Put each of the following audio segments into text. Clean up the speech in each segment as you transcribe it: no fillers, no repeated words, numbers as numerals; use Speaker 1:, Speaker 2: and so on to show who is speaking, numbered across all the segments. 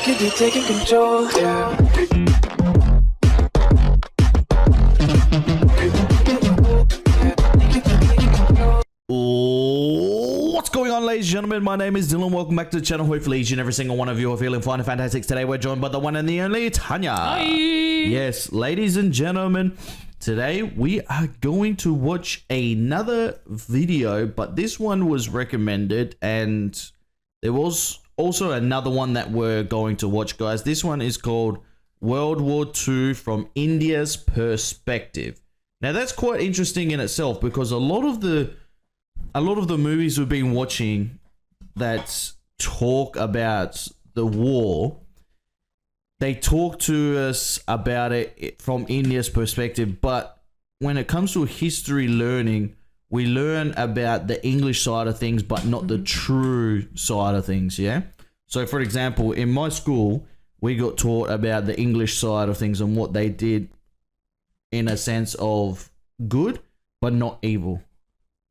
Speaker 1: could be taking control, yeah.
Speaker 2: What's going on, ladies and gentlemen? My name is Dylan. Welcome back to the channel. Hopefully each and every single one of you are feeling fine and fantastic. Today we're joined by the one and the only Tanya.
Speaker 3: Hi.
Speaker 2: Yes, ladies and gentlemen, today we are going to watch another video, but this one was recommended and there was also another one that we're going to watch, guys. This one is called World War II from India's Perspective. Now that's quite interesting in itself because a lot of the movies we've been watching that talk about the war, they talk to us about it from India's perspective, but when it comes to history learning, we learn about the English side of things, but not the true side of things, yeah? So, for example, in my school, we got taught about the English side of things and what they did in a sense of good, but not evil.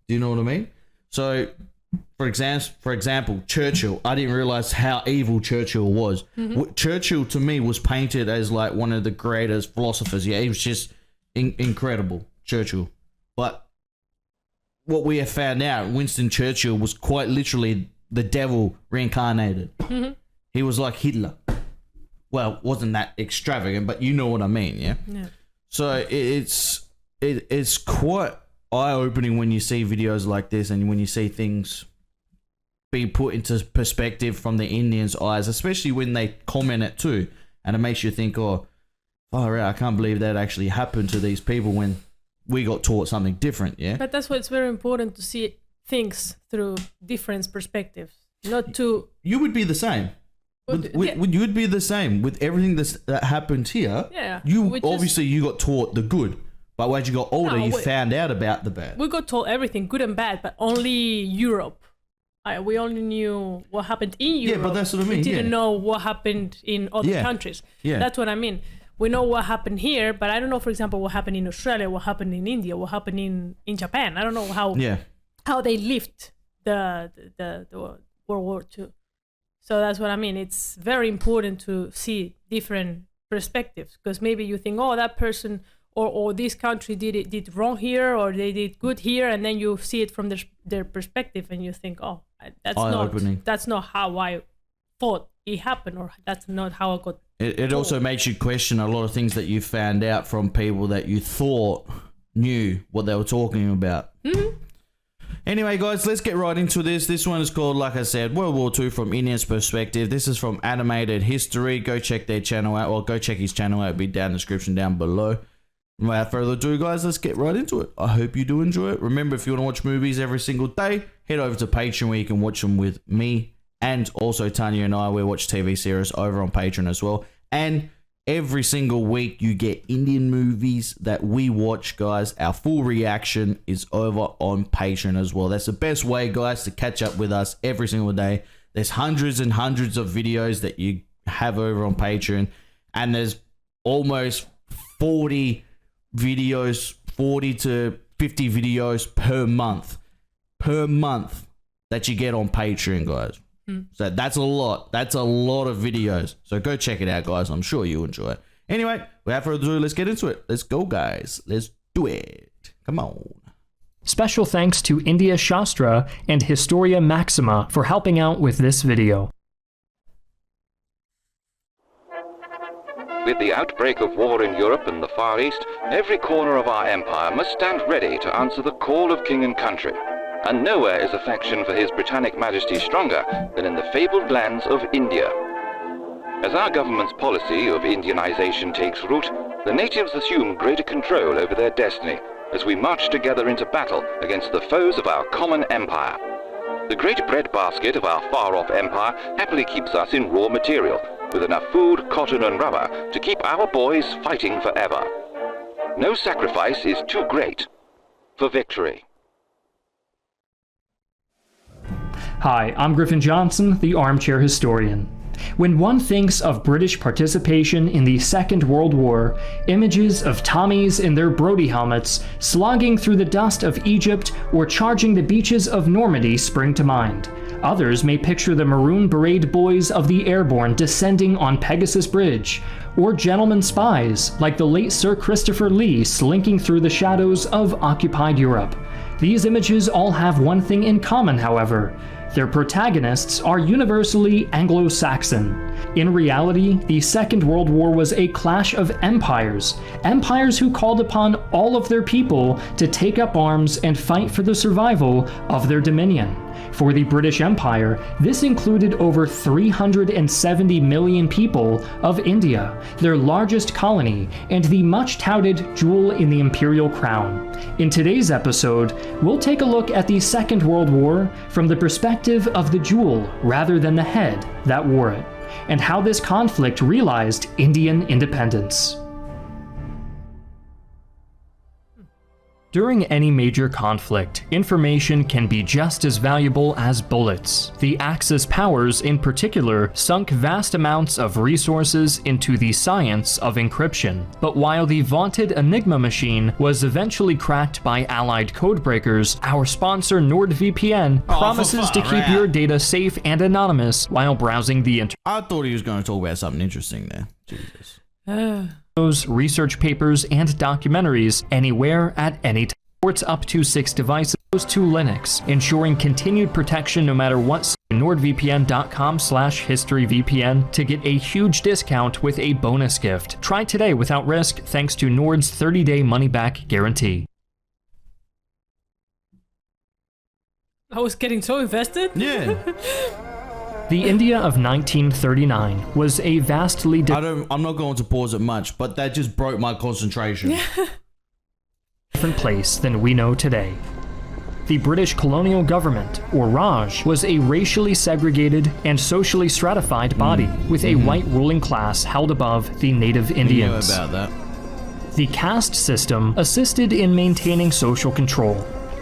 Speaker 2: Do you know what I mean? So, for example, Churchill. I didn't realize how evil Churchill was. Churchill, to me, was painted as like one of the greatest philosophers. Yeah, he was just incredible, Churchill. But what we have found out, Winston Churchill was quite literally the devil reincarnated. He was like Hitler. Well, wasn't that extravagant, but you know what I mean, yeah? Yeah. So it's quite eye-opening when you see videos like this and when you see things being put into perspective from the Indians' eyes, especially when they comment it too, and it makes you think, oh, I can't believe that actually happened to these people when we got taught something different, yeah?
Speaker 3: But that's why it's very important to see things through different perspectives, not to...
Speaker 2: You would be the same. You would be the same with everything that happened here.
Speaker 3: Yeah.
Speaker 2: You got taught the good. But when you got older, you found out about the bad.
Speaker 3: We got told everything, good and bad, but only Europe. We only knew what happened in Europe.
Speaker 2: Yeah, but that's what I mean.
Speaker 3: We didn't know what happened in other countries. Yeah. That's what I mean. We know what happened here, but I don't know, for example, what happened in Australia, what happened in India, what happened in Japan. I don't know how they lived the World War II. So that's what I mean. It's very important to see different perspectives because maybe you think, oh, that person... Or this country did wrong here, or they did good here, and then you see it from their perspective, and you think, oh, that's not how I thought it happened, or that's not how I got.
Speaker 2: It also makes you question a lot of things that you found out from people that you thought knew what they were talking about. Anyway, guys, let's get right into this. This one is called, like I said, World War II from India's Perspective. This is from Animated History. Go check their channel out. Well, go check his channel out. It'll be down in the description down below. Without further ado, guys, let's get right into it. I hope you do enjoy it. Remember, if you want to watch movies every single day, head over to Patreon where you can watch them with me and also Tanya and I. We watch TV series over on Patreon as well. And every single week you get Indian movies that we watch, guys. Our full reaction is over on Patreon as well. That's the best way, guys, to catch up with us every single day. There's hundreds and hundreds of videos that you have over on Patreon. And there's almost 40 to 50 videos per month that you get on Patreon, guys. So that's a lot of videos, so go check it out, guys. I'm sure you'll enjoy it. Anyway, without further ado, let's get into it. Let's go, guys. Let's do it. Come on.
Speaker 4: Special thanks to India Shastra and Historia Maxima for helping out with this video.
Speaker 5: With the outbreak of war in Europe and the Far East, every corner of our empire must stand ready to answer the call of king and country. And nowhere is affection for His Britannic Majesty stronger than in the fabled lands of India. As our government's policy of Indianization takes root, the natives assume greater control over their destiny as we march together into battle against the foes of our common empire. The great breadbasket of our far-off empire happily keeps us in raw material, with enough food, cotton and rubber to keep our boys fighting forever. No sacrifice is too great for victory.
Speaker 4: Hi, I'm Griffin Johnson, the Armchair Historian. When one thinks of British participation in the Second World War, images of Tommies in their Brodie helmets slogging through the dust of Egypt or charging the beaches of Normandy spring to mind. Others may picture the maroon beret boys of the airborne descending on Pegasus Bridge, or gentlemen spies like the late Sir Christopher Lee slinking through the shadows of occupied Europe. These images all have one thing in common, however. Their protagonists are universally Anglo-Saxon. In reality, the Second World War was a clash of empires who called upon all of their people to take up arms and fight for the survival of their dominion. For the British Empire, this included over 370 million people of India, their largest colony, and the much-touted jewel in the imperial crown. In today's episode, we'll take a look at the Second World War from the perspective of the jewel rather than the head that wore it, and how this conflict realized Indian independence. During any major conflict, information can be just as valuable as bullets. The Axis powers, in particular, sunk vast amounts of resources into the science of encryption. But while the vaunted Enigma machine was eventually cracked by Allied codebreakers, our sponsor NordVPN promises to keep your data safe and anonymous while browsing the internet.
Speaker 2: I thought he was going to talk about something interesting there. Jesus.
Speaker 4: Research papers and documentaries anywhere at any time. Ports up to 6 devices to Linux, ensuring continued protection no matter what. NordVPN.com/historyVPN to get a huge discount with a bonus gift. Try today without risk thanks to Nord's 30-day money-back guarantee.
Speaker 3: I was getting so invested.
Speaker 2: Yeah.
Speaker 4: The India of 1939 was a vastly
Speaker 2: I'm not going to pause it much, but that just broke my concentration.
Speaker 4: different place than we know today. The British colonial government, or Raj, was a racially segregated and socially stratified body with a white ruling class held above the native Indians.
Speaker 2: You know about that.
Speaker 4: The caste system assisted in maintaining social control.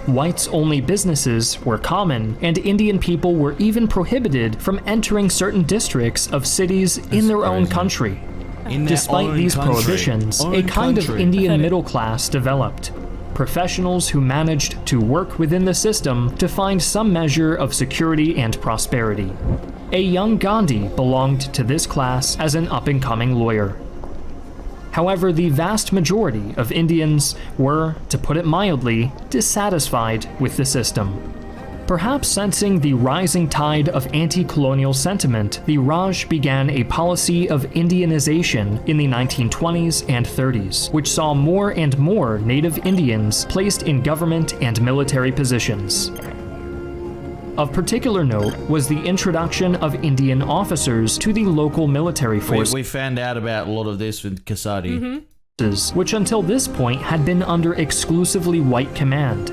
Speaker 4: Whites-only businesses were common, and Indian people were even prohibited from entering certain districts of cities in their own country. Despite these prohibitions, a kind of Indian middle class developed. Professionals who managed to work within the system to find some measure of security and prosperity. A young Gandhi belonged to this class as an up-and-coming lawyer. However, the vast majority of Indians were, to put it mildly, dissatisfied with the system. Perhaps sensing the rising tide of anti-colonial sentiment, the Raj began a policy of Indianization in the 1920s and 30s, which saw more and more native Indians placed in government and military positions. Of particular note was the introduction of Indian officers to the local military forces.
Speaker 2: We found out about a lot of this with Kasadi.
Speaker 4: Which until this point had been under exclusively white command.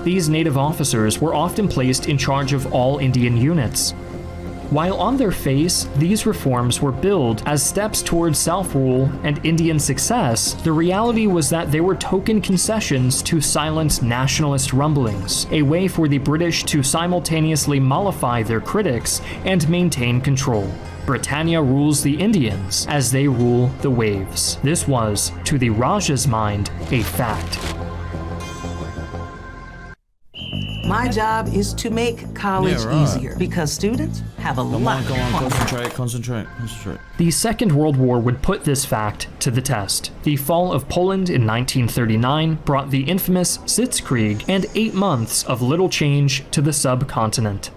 Speaker 4: These native officers were often placed in charge of all Indian units. While on their face, these reforms were billed as steps towards self-rule and Indian success, the reality was that they were token concessions to silence nationalist rumblings, a way for the British to simultaneously mollify their critics and maintain control. Britannia rules the Indians as they rule the waves. This was, to the Raja's mind, a fact.
Speaker 6: My job is to make college easier because students have a lot.
Speaker 2: Go on, concentrate.
Speaker 4: The Second World War would put this fact to the test. The fall of Poland in 1939 brought the infamous Sitzkrieg and 8 months of little change to the subcontinent.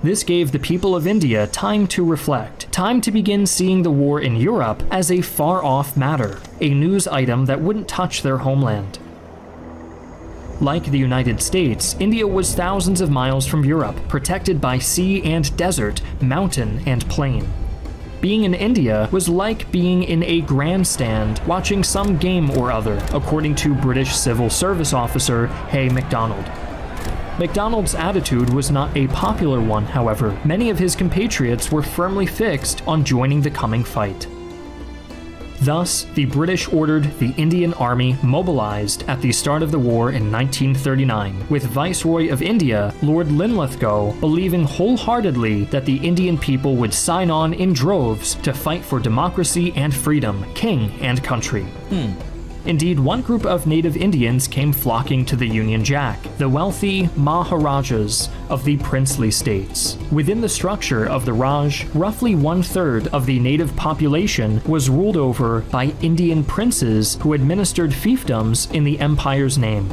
Speaker 4: This gave the people of India time to reflect, time to begin seeing the war in Europe as a far-off matter, a news item that wouldn't touch their homeland. Like the United States, India was thousands of miles from Europe, protected by sea and desert, mountain and plain. Being in India was like being in a grandstand watching some game or other, according to British Civil Service officer Hay MacDonald. MacDonald's attitude was not a popular one, however. Many of his compatriots were firmly fixed on joining the coming fight. Thus, the British ordered the Indian Army mobilized at the start of the war in 1939, with Viceroy of India, Lord Linlithgow, believing wholeheartedly that the Indian people would sign on in droves to fight for democracy and freedom, king and country. Indeed, one group of native Indians came flocking to the Union Jack, the wealthy Maharajas of the princely states. Within the structure of the Raj, roughly 1/3 of the native population was ruled over by Indian princes who administered fiefdoms in the empire's name.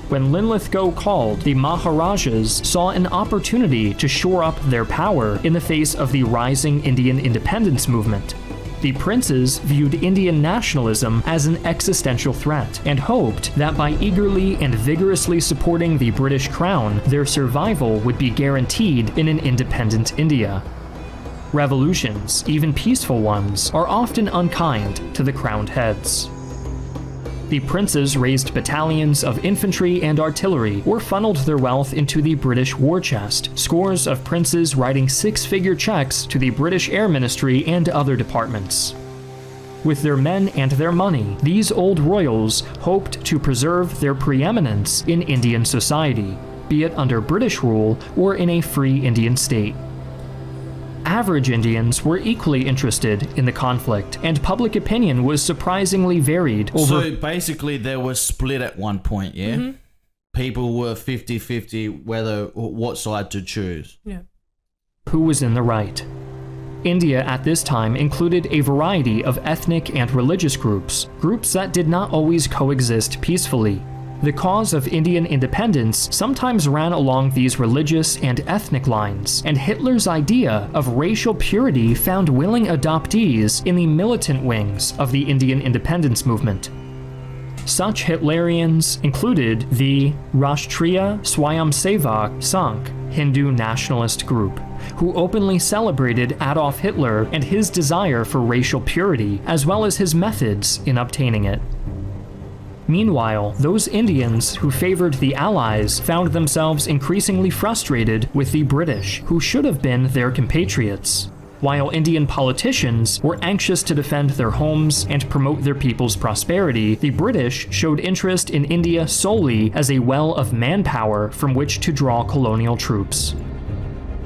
Speaker 4: When Linlithgow called, the Maharajas saw an opportunity to shore up their power in the face of the rising Indian independence movement. The princes viewed Indian nationalism as an existential threat and hoped that by eagerly and vigorously supporting the British crown, their survival would be guaranteed in an independent India. Revolutions, even peaceful ones, are often unkind to the crowned heads. The princes raised battalions of infantry and artillery or funneled their wealth into the British war chest, scores of princes writing six-figure checks to the British Air Ministry and other departments. With their men and their money, these old royals hoped to preserve their preeminence in Indian society, be it under British rule or in a free Indian state. Average Indians were equally interested in the conflict, and public opinion was surprisingly varied over...
Speaker 2: So basically they were split at one point, yeah? Mm-hmm. People were 50-50 what side to choose.
Speaker 3: Yeah.
Speaker 4: Who was in the right? India at this time included a variety of ethnic and religious groups that did not always coexist peacefully. The cause of Indian independence sometimes ran along these religious and ethnic lines, and Hitler's idea of racial purity found willing adoptees in the militant wings of the Indian independence movement. Such Hitlerians included the Rashtriya Swayamsevak Sangh, Hindu nationalist group, who openly celebrated Adolf Hitler and his desire for racial purity, as well as his methods in obtaining it. Meanwhile, those Indians who favored the Allies found themselves increasingly frustrated with the British, who should have been their compatriots. While Indian politicians were anxious to defend their homes and promote their people's prosperity, the British showed interest in India solely as a well of manpower from which to draw colonial troops.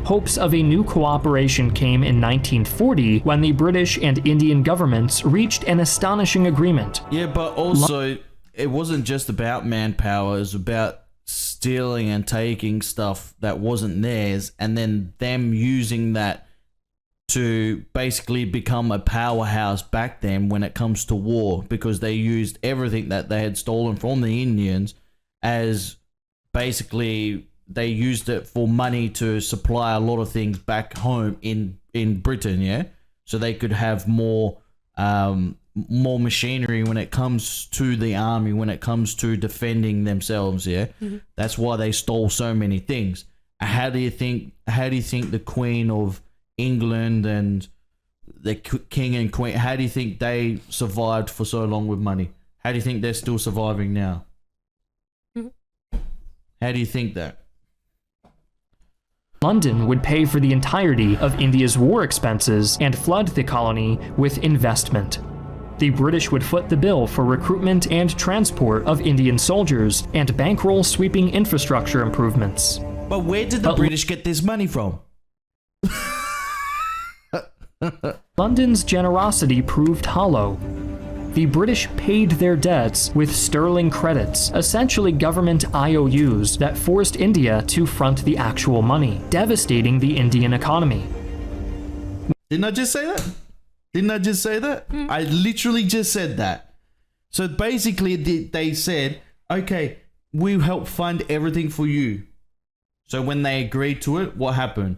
Speaker 4: Hopes of a new cooperation came in 1940 when the British and Indian governments reached an astonishing agreement.
Speaker 2: Yeah, but also... it wasn't just about manpower, it was about stealing and taking stuff that wasn't theirs and then them using that to basically become a powerhouse back then when it comes to war, because they used everything that they had stolen from the Indians as basically they used it for money to supply a lot of things back home in Britain, yeah? So they could have more machinery when it comes to the army, when it comes to defending themselves, yeah? Mm-hmm. That's why they stole so many things. How do you think the Queen of England and the King and Queen, how do you think they survived for so long with money? How do you think they're still surviving now? Mm-hmm. How do you think that?
Speaker 4: London would pay for the entirety of India's war expenses and flood the colony with investment. The British would foot the bill for recruitment and transport of Indian soldiers and bankroll sweeping infrastructure improvements.
Speaker 2: But where did the British get this money from?
Speaker 4: London's generosity proved hollow. The British paid their debts with sterling credits, essentially government IOUs that forced India to front the actual money, devastating the Indian economy.
Speaker 2: Didn't I just say that? I literally just said that. So basically they said, okay, we'll help fund everything for you. So when they agreed to it, what happened?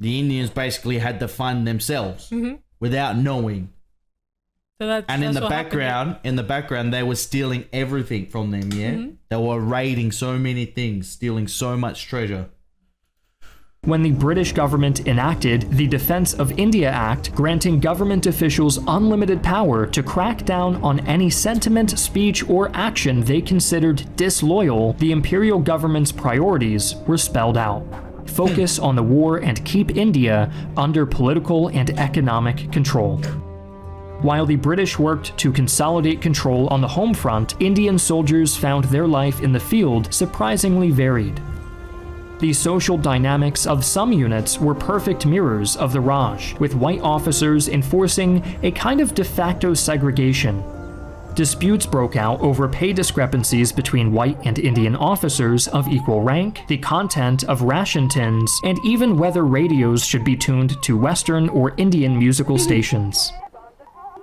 Speaker 2: The Indians basically had to fund themselves without knowing.
Speaker 3: So
Speaker 2: and in the background, they were stealing everything from them, yeah? Mm-hmm. They were raiding so many things, stealing so much treasure.
Speaker 4: When the British government enacted the Defense of India Act, granting government officials unlimited power to crack down on any sentiment, speech, or action they considered disloyal, the imperial government's priorities were spelled out. Focus on the war and keep India under political and economic control. While the British worked to consolidate control on the home front, Indian soldiers found their life in the field surprisingly varied. The social dynamics of some units were perfect mirrors of the Raj, with white officers enforcing a kind of de facto segregation. disputes broke out over pay discrepancies between white and Indian officers of equal rank, the content of ration tins, and even whether radios should be tuned to Western or Indian musical stations.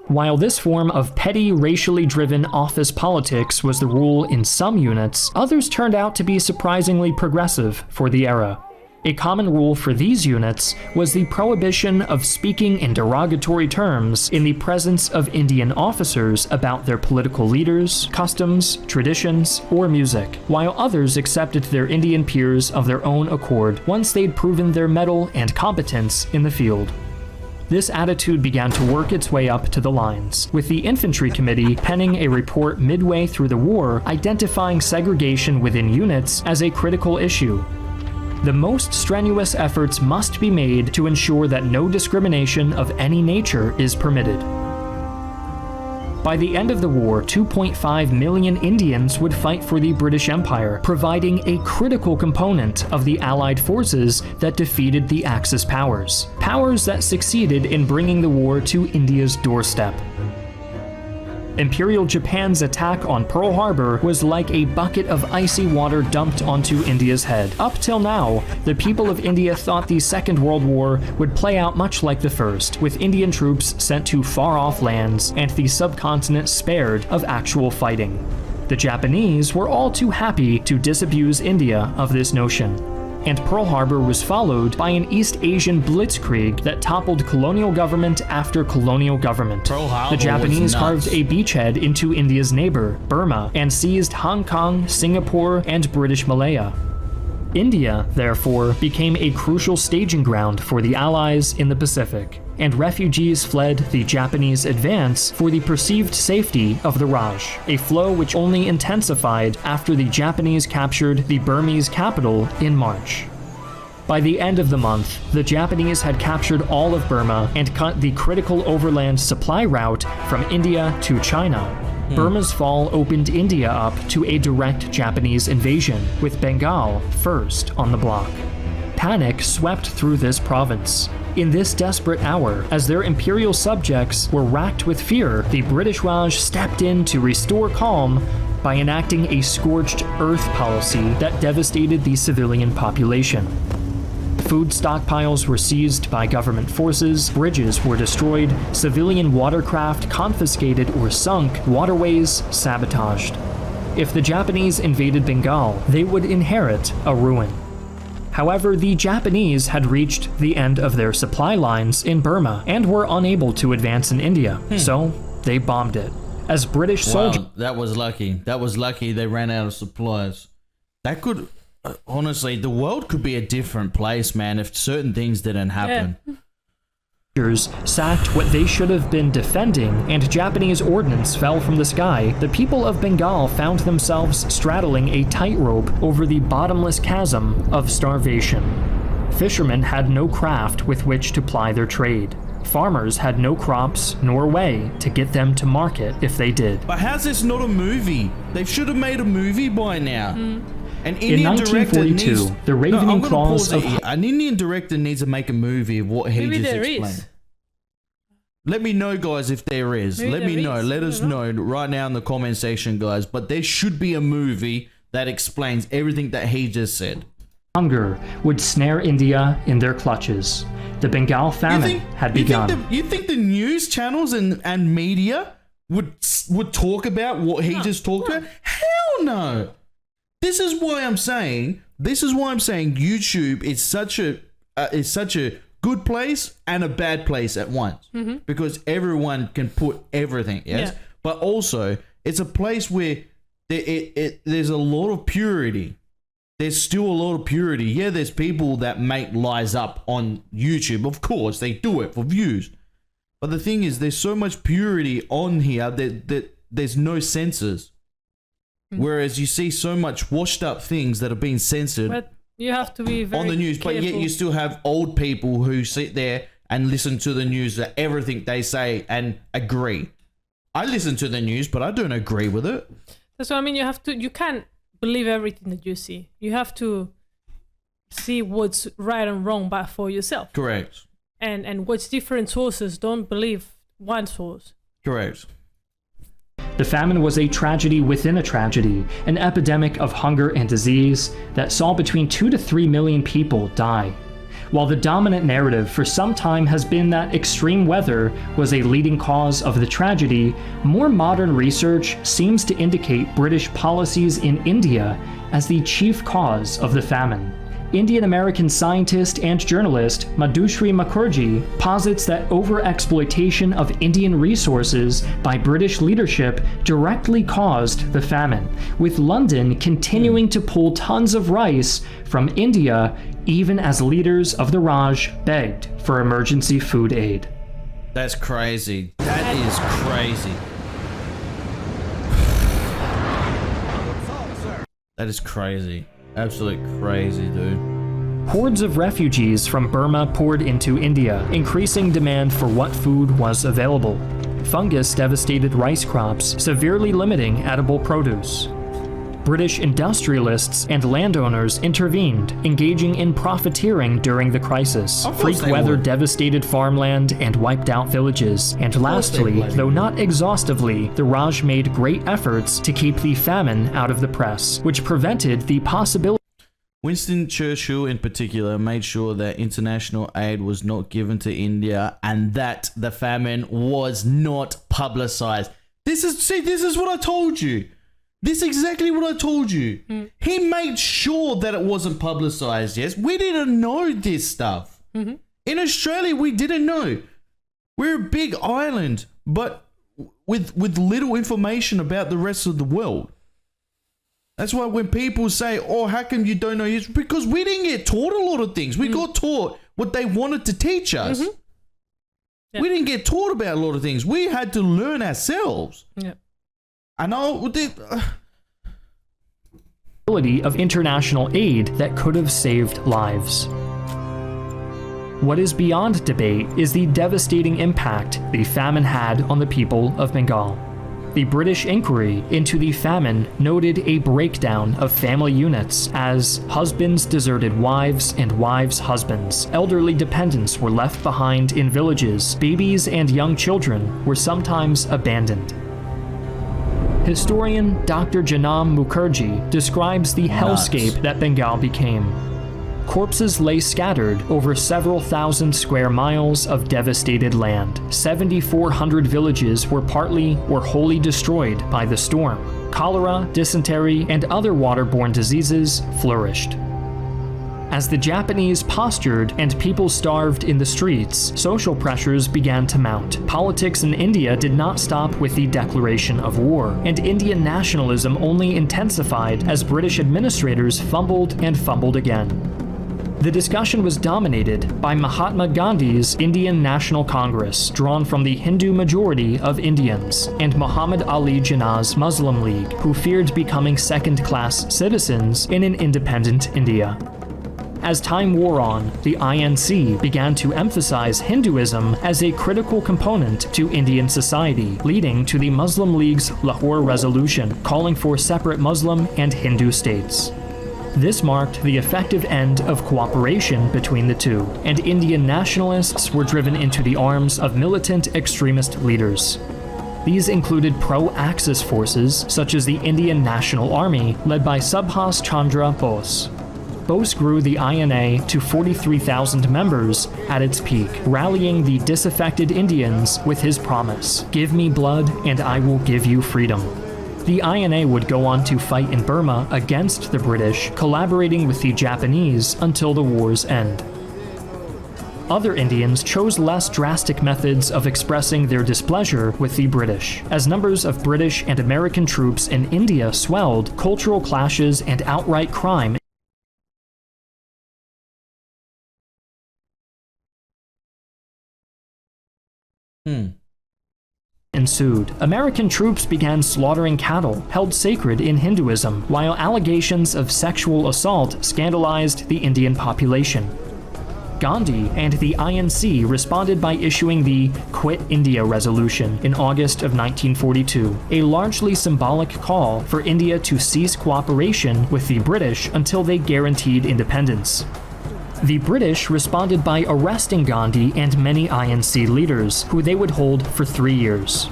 Speaker 4: While this form of petty, racially driven office politics was the rule in some units, others turned out to be surprisingly progressive for the era. A common rule for these units was the prohibition of speaking in derogatory terms in the presence of Indian officers about their political leaders, customs, traditions, or music, while others accepted their Indian peers of their own accord once they'd proven their mettle and competence in the field. This attitude began to work its way up to the lines, with the Infantry Committee penning a report midway through the war identifying segregation within units as a critical issue. The most strenuous efforts must be made to ensure that no discrimination of any nature is permitted. By the end of the war, 2.5 million Indians would fight for the British Empire, providing a critical component of the Allied forces that defeated the Axis powers, powers that succeeded in bringing the war to India's doorstep. Imperial Japan's attack on Pearl Harbor was like a bucket of icy water dumped onto India's head. Up till now, the people of India thought the Second World War would play out much like the First, with Indian troops sent to far-off lands and the subcontinent spared of actual fighting. The Japanese were all too happy to disabuse India of this notion. And Pearl Harbor was followed by an East Asian blitzkrieg that toppled colonial government after colonial government. The Japanese carved a beachhead into India's neighbor, Burma, and seized Hong Kong, Singapore, and British Malaya. India, therefore, became a crucial staging ground for the Allies in the Pacific, and refugees fled the Japanese advance for the perceived safety of the Raj, a flow which only intensified after the Japanese captured the Burmese capital in March. By the end of the month, the Japanese had captured all of Burma and cut the critical overland supply route from India to China. Burma's fall opened India up to a direct Japanese invasion, with Bengal first on the block. Panic swept through this province. In this desperate hour, as their imperial subjects were racked with fear, the British Raj stepped in to restore calm by enacting a scorched earth policy that devastated the civilian population. Food stockpiles were seized by government forces, bridges were destroyed, civilian watercraft confiscated or sunk, waterways sabotaged. If the Japanese invaded Bengal, they would inherit a ruin. However, the Japanese had reached the end of their supply lines in Burma and were unable to advance in India, so they bombed it. As British soldiers...
Speaker 2: Wow, that was lucky. That was lucky they ran out of supplies. That could... honestly, the world could be a different place, man, if certain things didn't happen.
Speaker 4: Sacked what they should have been defending, and Japanese ordnance fell from the sky, the people of Bengal found themselves straddling a tightrope over the bottomless chasm of starvation. Fishermen had no craft with which to ply their trade. Farmers had no crops nor way to get them to market if they did.
Speaker 2: But how's this not a movie? They should have made a movie by now. An
Speaker 4: In 1942, the ravening claws of...
Speaker 2: An Indian director needs to make a movie of what he just explained. Let me know, guys, if there is. Let me know. Let us know right now in the comment section, guys. But there should be a movie that explains everything that he just said.
Speaker 4: Hunger would snare India in their clutches. The Bengal famine had begun.
Speaker 2: You think the news channels and media would talk about what he just talked about? Hell no. This is why I'm saying YouTube is such a good place and a bad place at once, because everyone can put everything, yes? Yeah. But also it's a place where there's a lot of purity. There's still a lot of purity. Yeah, there's people that make lies up on YouTube. Of course, they do it for views. But the thing is, there's so much purity on here that there's no censors. Whereas you see so much washed up things that are being censored.
Speaker 3: But you have to be very
Speaker 2: on the news,
Speaker 3: careful.
Speaker 2: But yet you still have old people who sit there and listen to the news, that everything they say, and agree. I listen to the news, but I don't agree with it.
Speaker 3: That's what I mean. You can't believe everything that you see. You have to see what's right and wrong but for yourself.
Speaker 2: Correct.
Speaker 3: And watch different sources. Don't believe one source.
Speaker 2: Correct.
Speaker 4: The famine was a tragedy within a tragedy, an epidemic of hunger and disease that saw between 2 to 3 million people die. While the dominant narrative for some time has been that extreme weather was a leading cause of the tragedy, more modern research seems to indicate British policies in India as the chief cause of the famine. Indian-American scientist and journalist Madhushree Mukherjee posits that over-exploitation of Indian resources by British leadership directly caused the famine, with London continuing to pull tons of rice from India even as leaders of the Raj begged for emergency food aid.
Speaker 2: That's crazy. That is crazy. That is crazy. Absolutely crazy, dude.
Speaker 4: Hordes of refugees from Burma poured into India, increasing demand for what food was available. Fungus devastated rice crops, severely limiting edible produce. British industrialists and landowners intervened, engaging in profiteering during the crisis. Freak weather devastated farmland and wiped out villages. And lastly, though not exhaustively, the Raj made great efforts to keep the famine out of the press, which prevented the possibility.
Speaker 2: Winston Churchill in particular made sure that international aid was not given to India and that the famine was not publicized. This is what I told you. This is exactly what I told you. He made sure that it wasn't publicized, yes? We didn't know this stuff. In Australia, we didn't know. We're a big island, but with little information about the rest of the world. That's why when people say, oh, how come you don't know? It's because we didn't get taught a lot of things. We got taught what they wanted to teach us. Yeah. We didn't get taught about a lot of things. We had to learn ourselves. Yeah. I know
Speaker 4: of international aid that could have saved lives. What is beyond debate is the devastating impact the famine had on the people of Bengal. The British inquiry into the famine noted a breakdown of family units as husbands deserted wives and wives' husbands. Elderly dependents were left behind in villages. Babies and young children were sometimes abandoned. Historian Dr. Janam Mukherjee describes the hellscape that Bengal became. Corpses lay scattered over several thousand square miles of devastated land. 7,400 villages were partly or wholly destroyed by the storm. Cholera, dysentery, and other waterborne diseases flourished. As the Japanese postured and people starved in the streets, social pressures began to mount. Politics in India did not stop with the declaration of war, and Indian nationalism only intensified as British administrators fumbled and fumbled again. The discussion was dominated by Mahatma Gandhi's Indian National Congress, drawn from the Hindu majority of Indians, and Muhammad Ali Jinnah's Muslim League, who feared becoming second-class citizens in an independent India. As time wore on, the INC began to emphasize Hinduism as a critical component to Indian society, leading to the Muslim League's Lahore Resolution, calling for separate Muslim and Hindu states. This marked the effective end of cooperation between the two, and Indian nationalists were driven into the arms of militant extremist leaders. These included pro-Axis forces, such as the Indian National Army, led by Subhas Chandra Bose. Bose grew the INA to 43,000 members at its peak, rallying the disaffected Indians with his promise, "Give me blood and I will give you freedom." The INA would go on to fight in Burma against the British, collaborating with the Japanese until the war's end. Other Indians chose less drastic methods of expressing their displeasure with the British. As numbers of British and American troops in India swelled, cultural clashes and outright crime ensued. American troops began slaughtering cattle, held sacred in Hinduism, while allegations of sexual assault scandalized the Indian population. Gandhi and the INC responded by issuing the Quit India Resolution in August of 1942, a largely symbolic call for India to cease cooperation with the British until they guaranteed independence. The British responded by arresting Gandhi and many INC leaders, who they would hold for 3 years.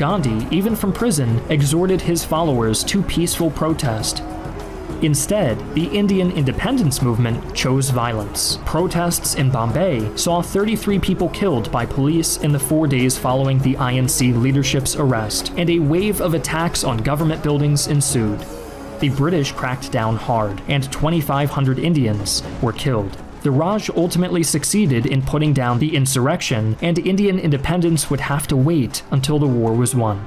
Speaker 4: Gandhi, even from prison, exhorted his followers to peaceful protest. Instead, the Indian independence movement chose violence. Protests in Bombay saw 33 people killed by police in the 4 days following the INC leadership's arrest, and a wave of attacks on government buildings ensued. The British cracked down hard, and 2,500 Indians were killed. The Raj ultimately succeeded in putting down the insurrection, and Indian independence would have to wait until the war was won.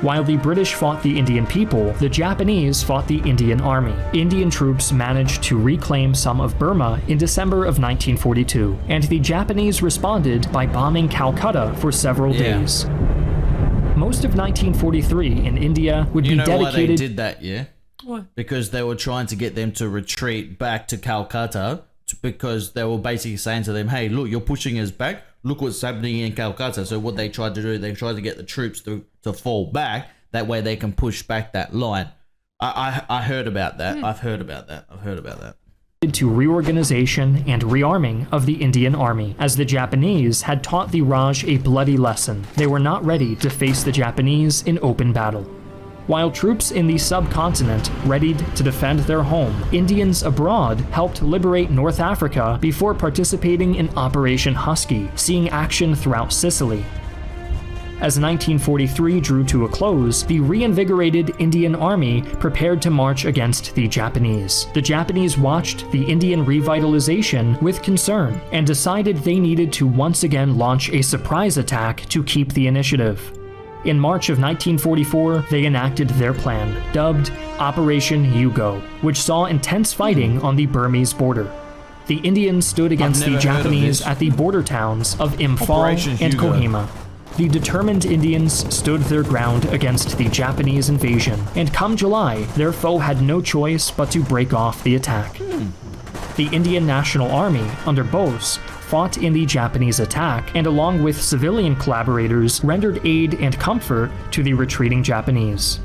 Speaker 4: While the British fought the Indian people, the Japanese fought the Indian army. Indian troops managed to reclaim some of Burma in December of 1942, and the Japanese responded by bombing Calcutta for several days. Most of 1943 in India would be dedicated... You know why they
Speaker 2: did that, yeah?
Speaker 3: What?
Speaker 2: Because they were trying to get them to retreat back to Calcutta, because they were basically saying to them, hey, look, you're pushing us back. Look what's happening in Calcutta. So what they tried to do, they tried to get the troops to fall back. That way they can push back that line. I heard about that. I've heard about that.
Speaker 4: To reorganization and rearming of the Indian army, as the Japanese had taught the Raj a bloody lesson. They were not ready to face the Japanese in open battle. While troops in the subcontinent readied to defend their home, Indians abroad helped liberate North Africa before participating in Operation Husky, seeing action throughout Sicily. As 1943 drew to a close, the reinvigorated Indian Army prepared to march against the Japanese. The Japanese watched the Indian revitalization with concern and decided they needed to once again launch a surprise attack to keep the initiative. In March of 1944, they enacted their plan, dubbed Operation Yugo, which saw intense fighting on the Burmese border. The Indians stood against the Japanese at the border towns of Imphal and Kohima. The determined Indians stood their ground against the Japanese invasion, and come July, their foe had no choice but to break off the attack. The Indian National Army, under Bose, fought in the Japanese attack, and along with civilian collaborators, rendered aid and comfort to the retreating Japanese.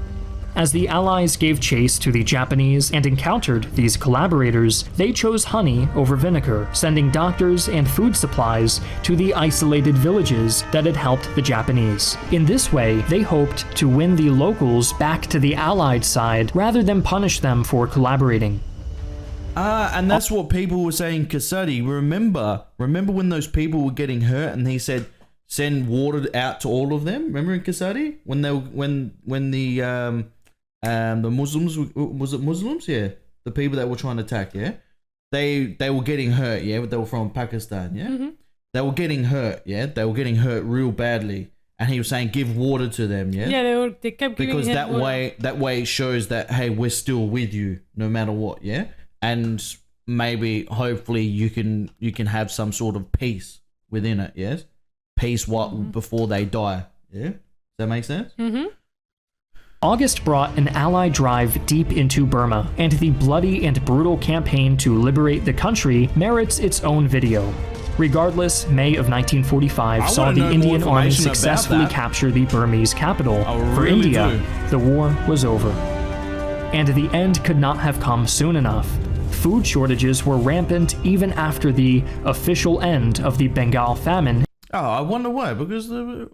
Speaker 4: As the Allies gave chase to the Japanese and encountered these collaborators, they chose honey over vinegar, sending doctors and food supplies to the isolated villages that had helped the Japanese. In this way, they hoped to win the locals back to the Allied side rather than punish them for collaborating.
Speaker 2: And that's what people were saying, Kasadi. Remember when those people were getting hurt and he said, send water out to all of them? Remember in Kasadi? When the Muslims, was it Muslims? Yeah. The people that were trying to attack, yeah? They were getting hurt, yeah? But they were from Pakistan, yeah? Mm-hmm. They were getting hurt, yeah? They were getting hurt real badly. And he was saying, give water to them, yeah?
Speaker 3: Yeah, they kept giving
Speaker 2: because that way it shows that, hey, we're still with you no matter what, yeah? And maybe, hopefully, you can have some sort of peace within it, yes? Peace before they die, yeah? Does that make sense?
Speaker 3: Mm-hmm.
Speaker 4: August brought an Allied drive deep into Burma, and the bloody and brutal campaign to liberate the country merits its own video. Regardless, May of 1945 saw the Indian Army successfully capture the Burmese capital. For India, the war was over. And the end could not have come soon enough. Food shortages were rampant even after the official end of the Bengal famine.
Speaker 2: Oh, I wonder why. Because the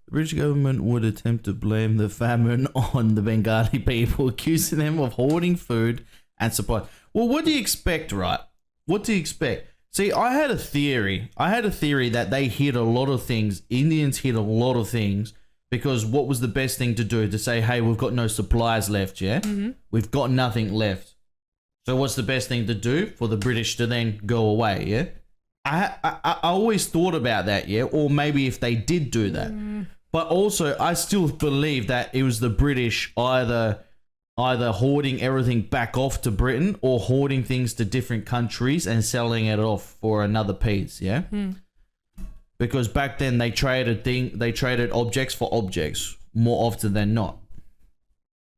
Speaker 2: British government would attempt to blame the famine on the Bengali people, accusing them of hoarding food and supplies. Well, what do you expect, right? What do you expect? See, I had a theory that they hid a lot of things. Indians hid a lot of things because what was the best thing to do? To say, hey, we've got no supplies left, yeah? Mm-hmm. We've got nothing left. So what's the best thing to do? For the British to then go away, yeah? I always thought about that, yeah? Or maybe if they did do that. But also, I still believe that it was the British either hoarding everything back off to Britain or hoarding things to different countries and selling it off for another piece, yeah? Because back then they traded objects for objects more often than not.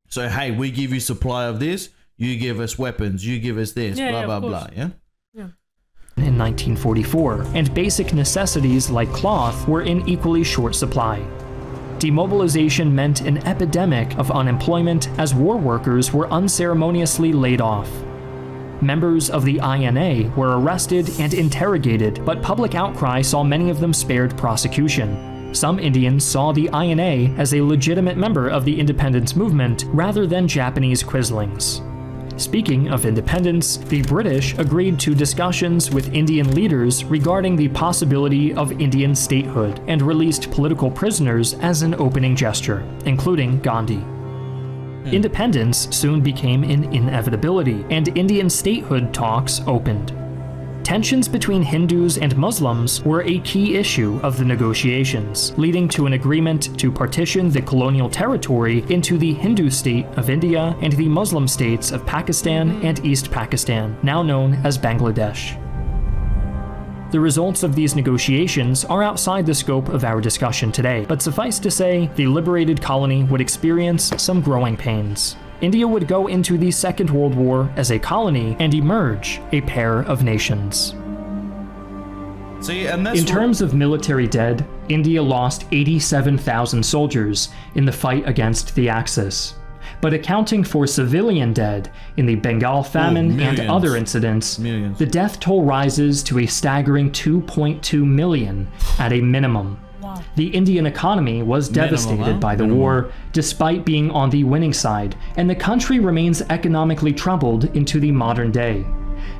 Speaker 2: So, hey, we give you supply of this, you give us weapons, you give us this, blah, blah, blah, yeah?
Speaker 4: In 1944, and basic necessities like cloth were in equally short supply. Demobilization meant an epidemic of unemployment as war workers were unceremoniously laid off. Members of the INA were arrested and interrogated, but public outcry saw many of them spared prosecution. Some Indians saw the INA as a legitimate member of the independence movement rather than Japanese quislings. Speaking of independence, the British agreed to discussions with Indian leaders regarding the possibility of Indian statehood and released political prisoners as an opening gesture, including Gandhi. Independence soon became an inevitability, and Indian statehood talks opened. Tensions between Hindus and Muslims were a key issue of the negotiations, leading to an agreement to partition the colonial territory into the Hindu state of India and the Muslim states of Pakistan and East Pakistan, now known as Bangladesh. The results of these negotiations are outside the scope of our discussion today, but suffice to say, the liberated colony would experience some growing pains. India would go into the Second World War as a colony and emerge a pair of nations.
Speaker 2: See, and that's
Speaker 4: in terms of military dead, India lost 87,000 soldiers in the fight against the Axis. But accounting for civilian dead in the Bengal famine and other incidents, the death toll rises to a staggering 2.2 million at a minimum. Wow. The Indian economy was devastated by the war, despite being on the winning side, and the country remains economically troubled into the modern day.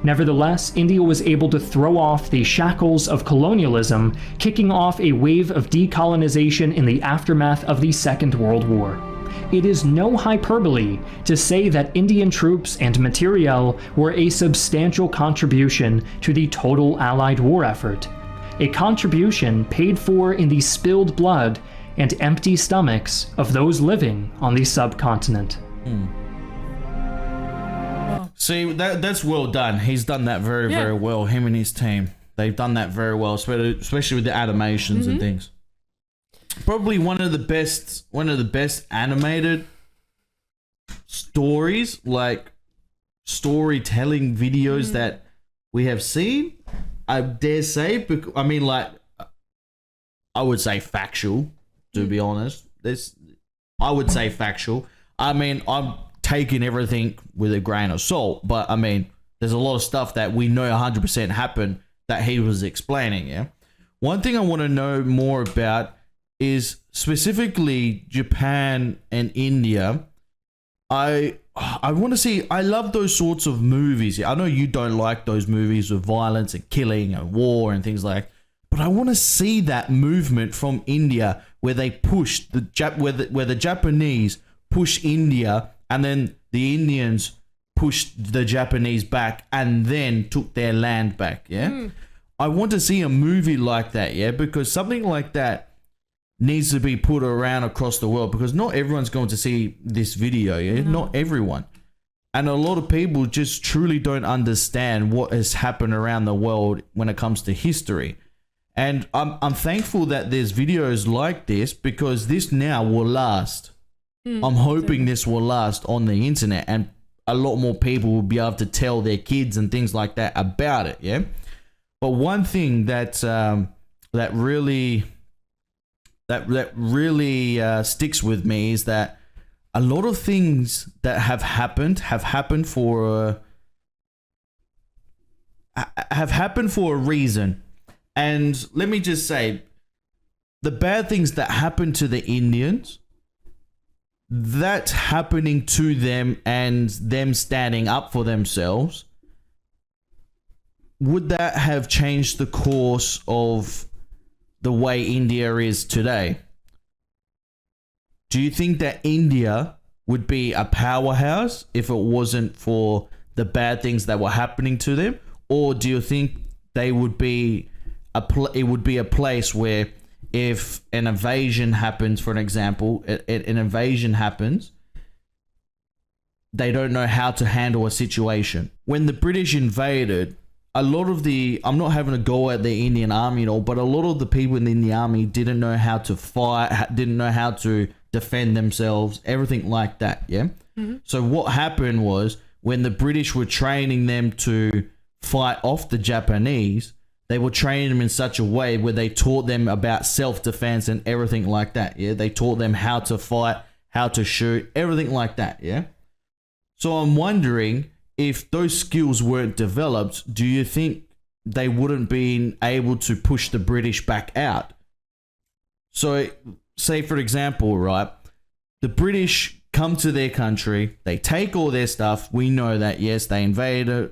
Speaker 4: Nevertheless, India was able to throw off the shackles of colonialism, kicking off a wave of decolonization in the aftermath of the Second World War. It is no hyperbole to say that Indian troops and materiel were a substantial contribution to the total Allied war effort. A contribution paid for in the spilled blood and empty stomachs of those living on the subcontinent.
Speaker 2: See, that's well done. He's done that very well, him and his team. They've done that very well, especially with the animations and things. Probably one of the best animated stories, like storytelling videos that we have seen. I dare say, I mean, like, I would say factual, to be honest. I would say factual. I mean, I'm taking everything with a grain of salt, but I mean, there's a lot of stuff that we know 100% happened that he was explaining, yeah? One thing I want to know more about is specifically Japan and India. I want to see, I love those sorts of movies. I know you don't like those movies with violence and killing and war and things like that, but I want to see that movement from India where they push where the Japanese push India and then the Indians pushed the Japanese back and then took their land back, yeah? I want to see a movie like that, yeah? Because something like that needs to be put around across the world, because not everyone's going to see this video, yeah? No. Not everyone. And a lot of people just truly don't understand what has happened around the world when it comes to history. And I'm thankful that there's videos like this, because this now will last. I'm hoping this will last on the internet and a lot more people will be able to tell their kids and things like that about it, yeah? But one thing that really sticks with me is that a lot of things that have happened for a reason. And let me just say, the bad things that happened to the Indians, that's happening to them and them standing up for themselves, would that have changed the course of the way India is today? Do you think that India would be a powerhouse if it wasn't for the bad things that were happening to them? Or do you think they would be it would be a place where if an invasion happens, for an example, an invasion happens, they don't know how to handle a situation? When the British invaded, a lot of I'm not having a go at the Indian army at all, but a lot of the people in the army didn't know how to fight, didn't know how to defend themselves, everything like that, yeah? So what happened was, when the British were training them to fight off the Japanese, they were training them in such a way where they taught them about self-defense and everything like that, yeah? They taught them how to fight, how to shoot, everything like that, yeah? So I'm wondering, if those skills weren't developed, do you think they wouldn't be able to push the British back out? So, say for example, right, the British come to their country, they take all their stuff. We know that, yes, they invaded,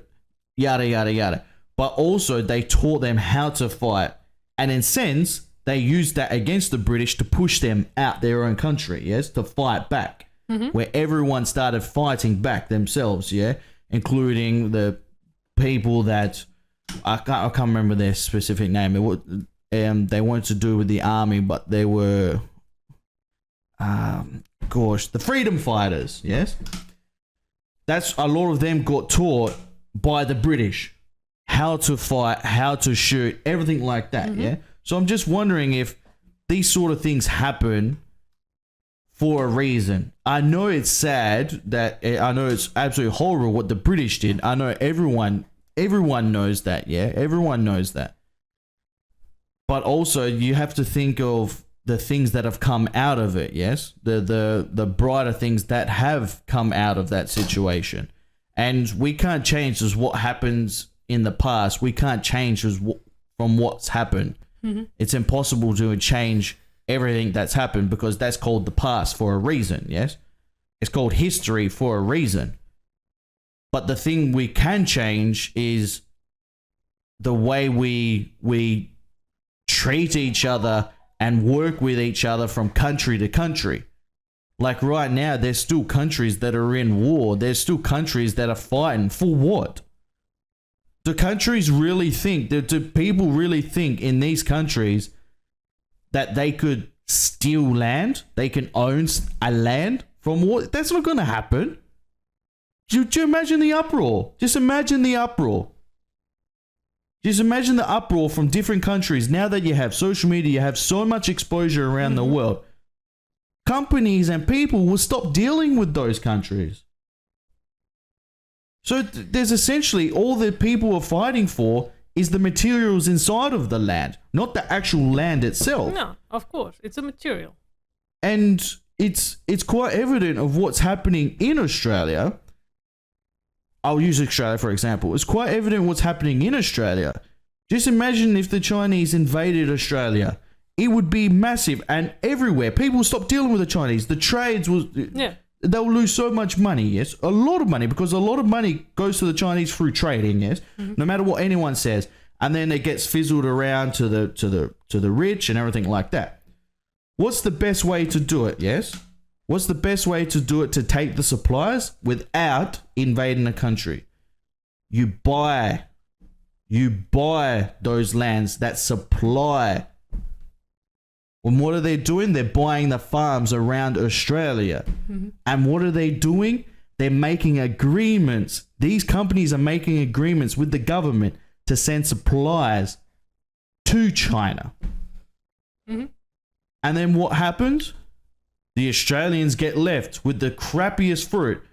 Speaker 2: yada, yada, yada. But also they taught them how to fight. And in a sense, they used that against the British to push them out their own country, yes, to fight back. Where everyone started fighting back themselves, yeah, including the people that, I can't remember their specific name. They wanted to do with the army, but they were, the freedom fighters, yes? That's a lot of them got taught by the British how to fight, how to shoot, everything like that, yeah? So I'm just wondering if these sort of things happen for a reason. I know it's sad I know it's absolutely horrible what the British did. I know everyone knows that, yeah? Everyone knows that. But also you have to think of the things that have come out of it, yes? The brighter things that have come out of that situation. And we can't change just what happens in the past. We can't change from what's happened. It's impossible to change everything that's happened because that's called the past for a reason, yes? It's called history for a reason. But the thing we can change is the way we treat each other and work with each other from country to country. Like right now, there's still countries that are in war. There's still countries that are fighting. For what? Do countries really think, do people really think in these countries that they could steal land? They can own a land from war? That's not going to happen. Do you imagine the uproar? Just imagine the uproar. Just imagine the uproar from different countries. Now that you have social media, you have so much exposure around the world. Companies and people will stop dealing with those countries. So there's essentially all that people are fighting for is the materials inside of the land, not the actual land itself.
Speaker 3: No, of course. It's a material.
Speaker 2: And it's quite evident of what's happening in Australia. I'll use Australia for example. It's quite evident what's happening in Australia. Just imagine if the Chinese invaded Australia. It would be massive and everywhere. People stop dealing with the Chinese. The trades will... Yeah. They'll lose so much money, yes? A lot of money, because a lot of money goes to the Chinese through trading, yes? No matter what anyone says. And then it gets fizzled around to the rich and everything like that. What's the best way to do it, yes? What's the best way to do it to take the supplies without invading a country? You buy those lands that supply. And what are they doing? They're buying the farms around Australia. And what are they doing? They're making agreements. These companies are making agreements with the government to send supplies to China. And then what happens? The Australians get left with the crappiest fruit.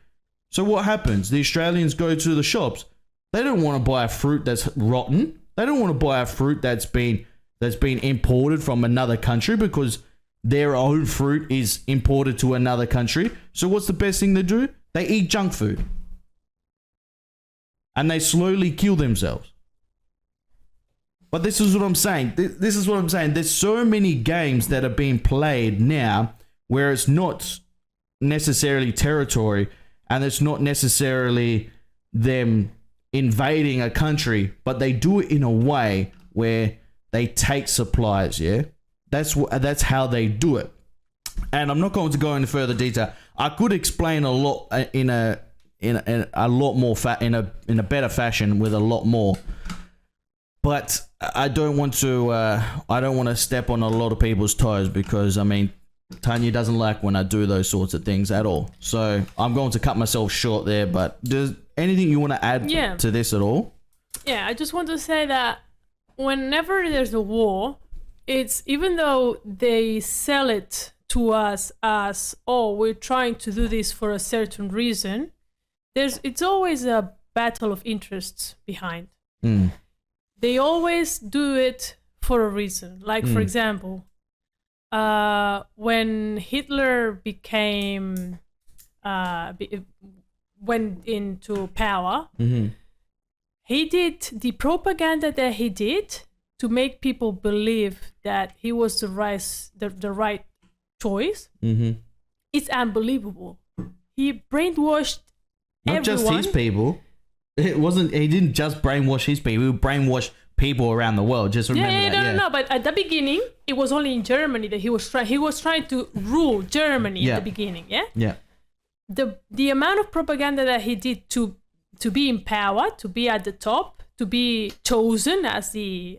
Speaker 2: So what happens? The Australians go to the shops. They don't want to buy a fruit that's rotten. They don't want to buy a fruit that's been imported from another country because their own fruit is imported to another country. So what's the best thing to do? They eat junk food. And they slowly kill themselves. But this is what I'm saying. This is what I'm saying. There's so many games that are being played now where it's not necessarily territory and it's not necessarily them invading a country, but they do it in a way where they take supplies, yeah? That's how they do it. And I'm not going to go into further detail. I could explain a lot in a lot more in a better fashion with a lot more. But I don't want to step on a lot of people's toes because I mean Tanya doesn't like when I do those sorts of things at all. So I'm going to cut myself short there, but does anything you want to add to this at all?
Speaker 3: Yeah, I just want to say that whenever there's a war, it's even though they sell it to us as, oh, we're trying to do this for a certain reason, it's always a battle of interests behind. They always do it for a reason. Like, for example, when Hitler went into power, he did the propaganda that he did to make people believe that he was the right choice. It's unbelievable. He brainwashed
Speaker 2: not
Speaker 3: everyone.
Speaker 2: just his people. It wasn't. He didn't just brainwash his people. He brainwashed people around the world. Just remember that.
Speaker 3: No. But at the beginning, it was only in Germany that he was trying to rule Germany at the beginning. Yeah. The amount of propaganda that he did to be in power, to be at the top, to be chosen as the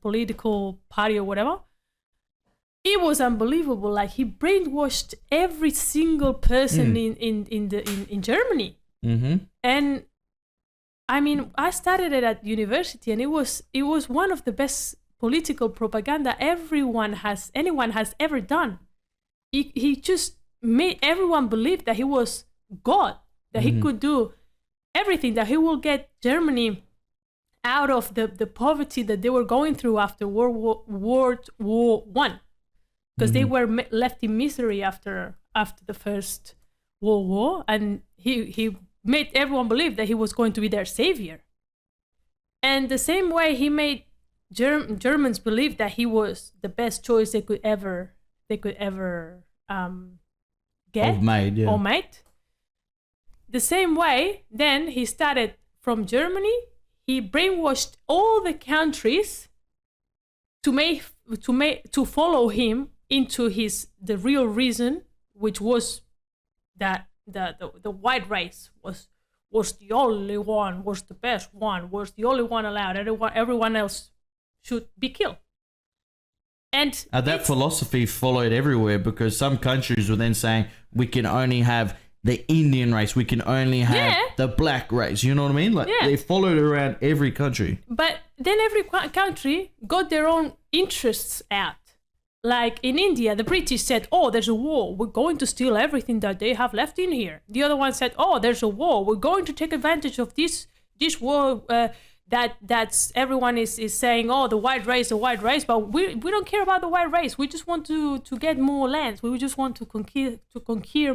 Speaker 3: political party or whatever, it was unbelievable. Like, he brainwashed every single person in Germany. And I mean, I studied it at university, and it was one of the best political propaganda anyone has ever done. He just made everyone believe that he was God, that he could do everything, that he will get Germany out of the poverty that they were going through after World War I, because they were left in misery after the First World War, and he made everyone believe that he was going to be their savior. And the same way he made Germans believe that he was the best choice they could ever get
Speaker 2: or made.
Speaker 3: The same way, then he started from Germany. He brainwashed all the countries to follow him into the real reason, which was that the white race was the only one, was the best one, was the only one allowed. Everyone else should be killed. And
Speaker 2: that philosophy followed everywhere, because some countries were then saying we can only have the Indian race, we can only have the black race. You know what I mean? Like, they followed around every country.
Speaker 3: But then every country got their own interests out. Like in India, the British said, "Oh, there's a war. We're going to steal everything that they have left in here." The other one said, "Oh, there's a war. We're going to take advantage of this war." That's everyone is saying, "Oh, the white race, but we don't care about the white race. We just want to get more lands. We just want to conquer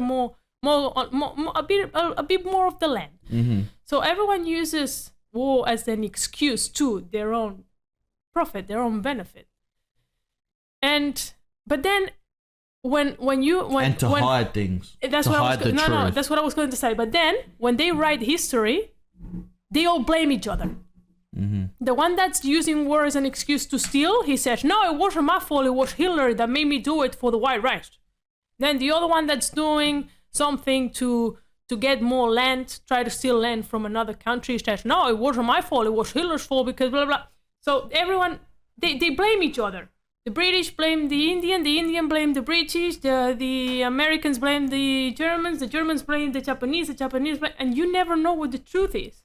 Speaker 3: more a bit more of the land." So everyone uses war as an excuse to their own profit, their own benefit. But then when
Speaker 2: hide things.
Speaker 3: That's what that's what I was going to say. But then when they write history, they all blame each other. The one that's using war as an excuse to steal, he says, "No, it wasn't my fault. It was Hitler that made me do it for the white race." Then the other one that's doing something to get more land, try to steal land from another country, says, "No, it wasn't my fault. It was Hitler's fault because blah blah." So everyone they blame each other. The British blame the Indian blame the British, the Americans blame the Germans blame the Japanese blame, and you never know what the truth is.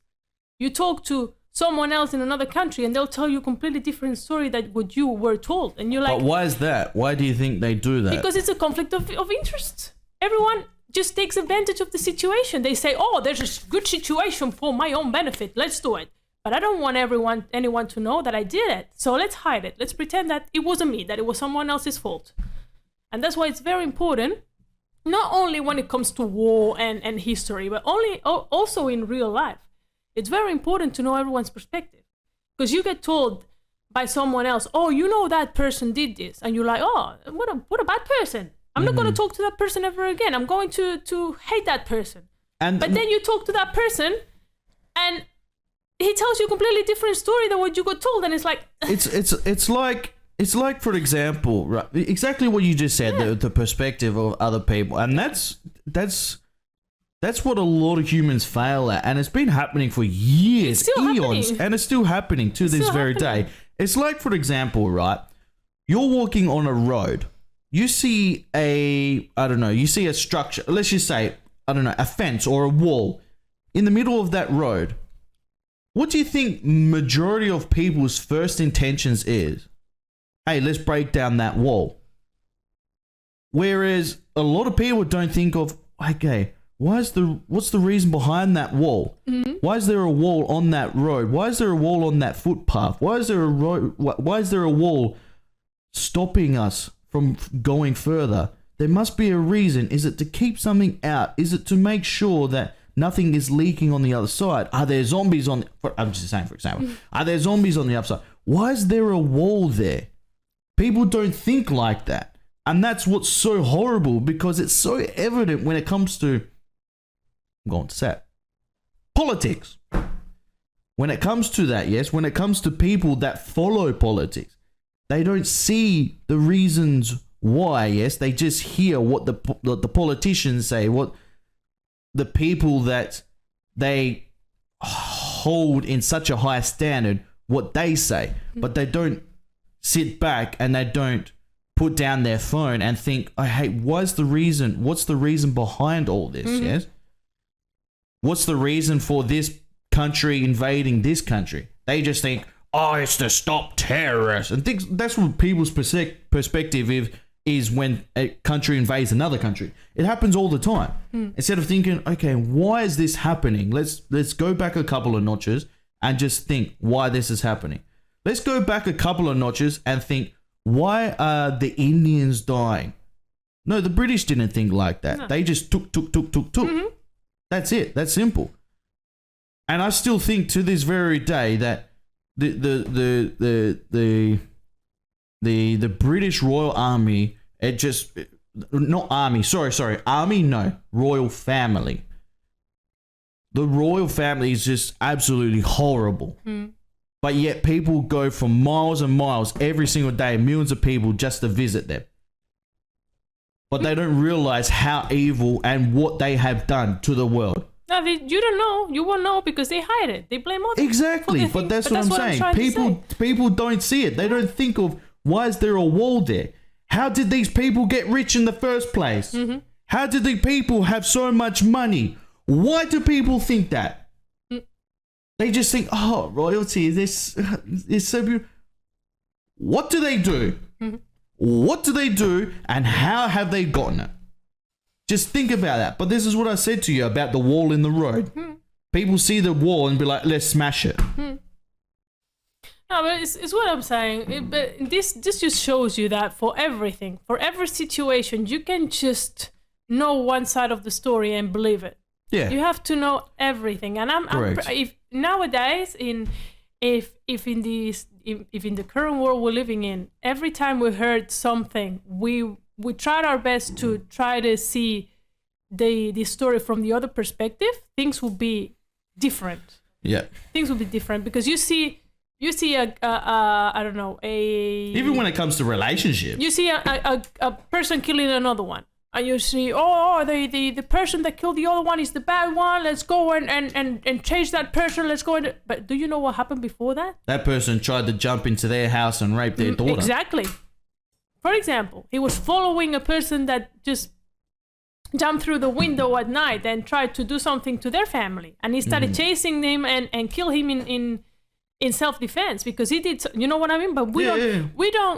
Speaker 3: You talk to someone else in another country and they'll tell you a completely different story than what you were told. And you're like...
Speaker 2: But why is that? Why do you think they do that?
Speaker 3: Because it's a conflict of interests. Everyone just takes advantage of the situation. They say, "Oh, there's a good situation for my own benefit. Let's do it. But I don't want anyone to know that I did it. So let's hide it. Let's pretend that it wasn't me, that it was someone else's fault." And that's why it's very important, not only when it comes to war and history, but also in real life. It's very important to know everyone's perspective. Because you get told by someone else, "Oh, you know that person did this." And you're like, "Oh, what a bad person. I'm not going to talk to that person ever again. I'm going to hate that person." But then you talk to that person and he tells you a completely different story than what you got told, and it's like
Speaker 2: it's like for example, right, exactly what you just said, the perspective of other people, and that's what a lot of humans fail at, and it's been happening for years, eons, and it's still happening to this very day. It's like, for example, right, you're walking on a road, you see you see a structure, let's just say, a fence or a wall in the middle of that road. What do you think majority of people's first intentions is? Hey, let's break down that wall. Whereas a lot of people don't think of, okay, what's the reason behind that wall? Why is there a wall on that road? Why is there a wall on that footpath? Why is there a wall stopping us from going further? There must be a reason. Is it to keep something out? Is it to make sure that nothing is leaking on the other side? Are there zombies I'm just saying, for example, are there zombies on the upside? Why is there a wall there? People don't think like that. And that's what's so horrible, because it's so evident when it comes to, I'm going to say it, politics. When it comes to that, yes, when it comes to people that follow politics, they don't see the reasons why, yes, they just hear what the politicians say, what the people that they hold in such a high standard, what they say, but they don't sit back and they don't put down their phone and think, oh, hey, what's the reason behind all this, yes? What's the reason for this country invading this country? They just think, oh, it's to stop terrorists, and things. That's what people's perspective is when a country invades another country. It happens all the time. Instead of thinking, okay, why is this happening? Let's go back a couple of notches and just think why this is happening. Let's go back a couple of notches and think, why are the Indians dying? No, the British didn't think like that. No. They just took. That's it. That's simple. And I still think to this very day that the British Royal Army, Royal Family. The Royal Family is just absolutely horrible. But yet people go for miles and miles every single day, millions of people, just to visit them. But they don't realize how evil and what they have done to the world.
Speaker 3: No, you don't know. You won't know because they hide it. They blame others.
Speaker 2: Exactly, but that's what I'm saying. People don't see it. They don't think of, why is there a wall there? How did these people get rich in the first place? How did the people have so much money? Why do people think that? They just think, oh, royalty, this is so beautiful. What do they do? What do they do, and how have they gotten it? Just think about that. But this is what I said to you about the wall in the road. People see the wall and be like, let's smash it.
Speaker 3: No, but it's what I'm saying. But this just shows you that for everything, for every situation, you can just know one side of the story and believe it. Yeah. You have to know everything. And if nowadays if in the current world we're living in, every time we heard something, we tried our best to try to see the story from the other perspective, things will be different. Yeah. Things will be different because you see I don't know,
Speaker 2: even when it comes to relationships,
Speaker 3: you see a person killing another one. And you see, the person that killed the other one is the bad one. Let's go and chase that person. Let's go. But do you know what happened before that?
Speaker 2: That person tried to jump into their house and rape their daughter.
Speaker 3: Exactly. For example, he was following a person that just jumped through the window at night and tried to do something to their family. And he started chasing them and kill him in self-defense because he did, you know what I mean? But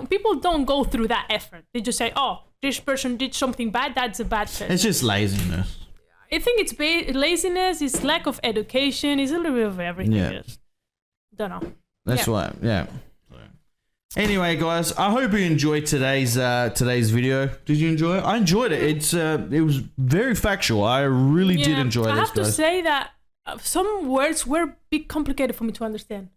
Speaker 3: people don't go through that effort. They just say, oh, this person did something bad, that's a bad person.
Speaker 2: It's just laziness.
Speaker 3: I think it's laziness, it's lack of education, it's a little bit of everything. Yeah. Just don't know.
Speaker 2: That's why, yeah. Anyway, guys, I hope you enjoyed today's video. Did you enjoy it? I enjoyed it. It was very factual. I really did enjoy this, guys. I have
Speaker 3: to say that some words were a bit complicated for me to understand.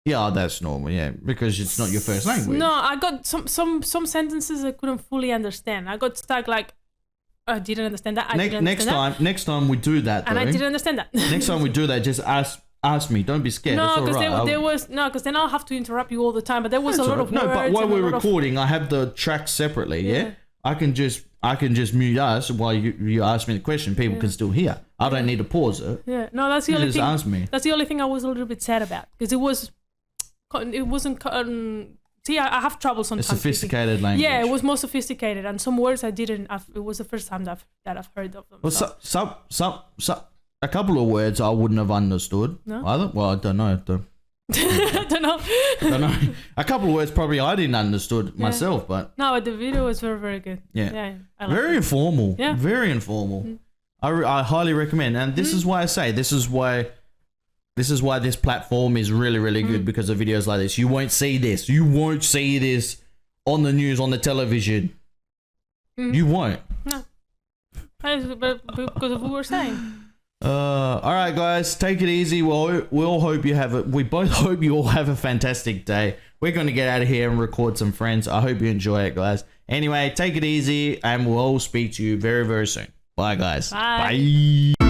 Speaker 2: Yeah, that's normal, yeah, because it's not your first language.
Speaker 3: No, I got some sentences I couldn't fully understand. I got stuck like, I didn't understand that.
Speaker 2: Next time we do that,
Speaker 3: and I didn't understand that.
Speaker 2: Next time we do that, just ask me. Don't be scared.
Speaker 3: No, because then I'll have to interrupt you all the time. But there was a lot of words.
Speaker 2: No, but while we're recording, I have the tracks separately. Yeah, I can just mute us while you ask me the question. People can still hear. I don't need to pause it.
Speaker 3: Yeah, no, that's the only thing.
Speaker 2: Just ask me.
Speaker 3: That's the only thing I was a little bit sad about because it wasn't. See, I have trouble sometimes.
Speaker 2: A sophisticated language.
Speaker 3: Yeah, it was more sophisticated, and some words I didn't. It was the first time that I've heard of them.
Speaker 2: Well, a couple of words I wouldn't have understood either. Well, I don't know.
Speaker 3: I don't know.
Speaker 2: A couple of words probably I didn't understood myself, but
Speaker 3: no, the video was very, very good. Yeah,
Speaker 2: very informal. Yeah, very informal. Mm-hmm. I highly recommend, and this is why I say this is why this platform is really, really good because of videos like this. You won't see this. You won't see this on the news, on the television. You won't.
Speaker 3: No, because of what we're saying.
Speaker 2: All right, guys, take it easy. We all hope you have we both hope you all have a fantastic day. we're going to get out of here and record some friends. I hope you enjoy it, guys. Anyway, take it easy, and we'll speak to you very, very soon. Bye, guys.
Speaker 3: Bye.
Speaker 2: Bye.